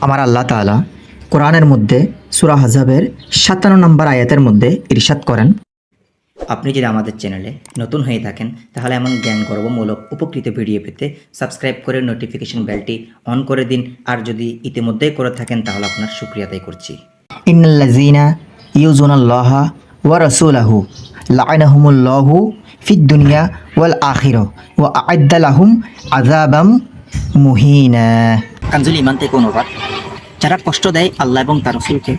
আমার আল্লাহ তাআলা কোরআনের মধ্যে সূরা আহজাবের ৫৭ নম্বর আয়াতের মধ্যে ইরশাদ করেন, আপনি যদি আমাদের চ্যানেলে নতুন হয়ে থাকেন তাহলে এমন জ্ঞান গর্বমূলক উপকৃত ভিডিও পেতে সাবস্ক্রাইব করে নোটিফিকেশন বেলটি অন করে দিন। আর যদি ইতিমধ্যেই করে থাকেন তাহলে আপনার শুকরিয়া আদায় করছি। ইন্নাল্লাযীনা ইউযুনাল্লাহা ওয়া রাসূলাহু লা'আনাহুমুল্লাহু ফিদ দুনিয়া ওয়াল আখিরাহ ওয়া আ'আদ্দা লাহুম আযাবাম মুহিনা। কানজুল ঈমান থেকে অনুবাদ। যারা কষ্ট দেয় আল্লাহ এবং তার রাসূলকে,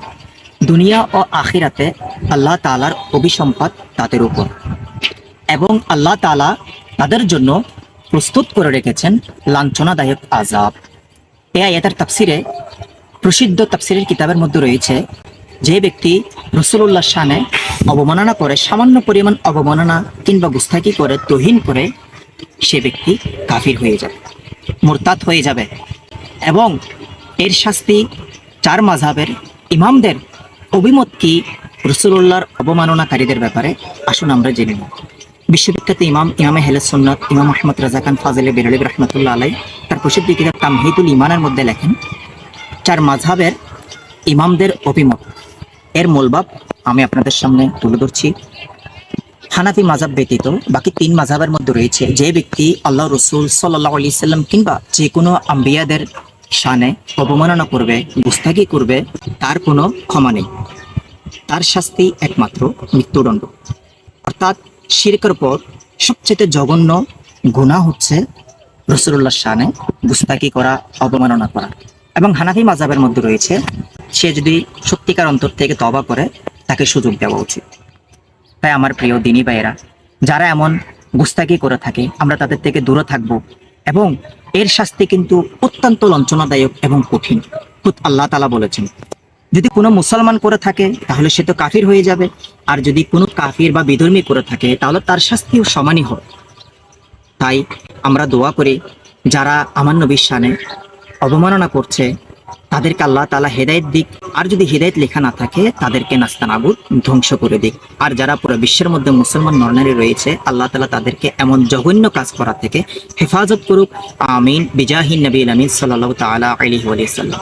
দুনিয়া ও আখিরাতে আল্লাহ তাআলার অভিসম্পাদ তাদের উপর, এবং আল্লাহ তাআলা তাদের জন্য প্রস্তুত করে রেখেছেন লাঞ্ছনাদায়ক আযাব। এই আয়াতের তাফসিরে প্রসিদ্ধ তাফসিরের কিতাবের মধ্যে রয়েছে, যে ব্যক্তি রাসূলুল্লাহর শানে অবমাননা করে, সামান্য পরিমাণ অবমাননা কিংবা গুস্তাখি করে, তোহিন করে, সে ব্যক্তি কাফির হয়ে যাবে, মুরতাদ হয়ে যাবে। এবং এর শাস্তি চার মাযহাবের ইমামদের অভিমত কি রাসূলুল্লাহর অবমাননাকারীদের ব্যাপারে, আসুন আমরা জেনে নিই। বিশ্ববিখ্যাত ইমামে আহলে সুন্নাত ইমাম আহমদ রাজা খান ফাজিলে বেরলভী রাহমাতুল্লাহ আলাইহি তার প্রসিদ্ধ কিতাব তামহিদুল ঈমানের মধ্যে লেখেন, চার মাযহাবের ইমামদের অভিমত এর মূলভাব আমি আপনাদের সামনে তুলে ধরছি। হানাফি মাযহাব ব্যতীত বাকি তিন মাযহাবের মধ্যে রয়েছে, যে ব্যক্তি আল্লাহ রসুল সাল্লাল্লাহু আলাইহি সাল্লাম কিংবা যে কোনো আম্বিয়াদের শানে অবমাননা করবে, গুস্তাখি করবে, তার কোনো ক্ষমা নেই, তার শাস্তি একমাত্র মৃত্যুদণ্ড। অর্থাৎ শিরকের পর সবচেয়ে জঘন্য গুনাহ হচ্ছে রাসূলুল্লাহর শানে গুস্তাখি করা, অবমাননা করা। এবং হানাফি মাযহাবের মধ্যে রয়েছে, সে যদি সত্যিকার অন্তর থেকে তওবা করে তাকে সুযোগ দেওয়া উচিত। তাই আমার প্রিয় দিনী ভাইয়েরা, যারা এমন গুস্তাখি করে থাকে আমরা তাদের থেকে দূরে থাকব। এবং এর শাস্তি কিন্তু অত্যন্ত লাঞ্ছনাদায়ক এবং কঠিন। খুদ আল্লাহ তাআলা বলেছেন, যদি কোনো মুসলমান করে থাকে তাহলে সে তো কাফির হয়ে যাবে, আর যদি কোনো কাফির বা বিধর্মী করে থাকে তাহলে তার শাস্তিও সমানই হবে। তাই আমরা দোয়া করি, যারা আমার নবীর শানে অবমাননা করছে তাদেরকে আল্লাহ তাআলা হেদায়েত দিক, আর যদি হেদায়েত লেখা না থাকে তাদেরকে নাস্তানাবুদ ধ্বংস করে দিক। আর যারা পুরো বিশ্বের মধ্যে মুসলমান নরনারী রয়েছে, আল্লাহ তাআলা তাদেরকে এমন জঘন্য কাজ করা থেকে হেফাজত করুক। আমিন। বিজাহিন নবী আমিন সাল্লাল্লাহু তাআলা আলাইহি ওয়া সাল্লাম।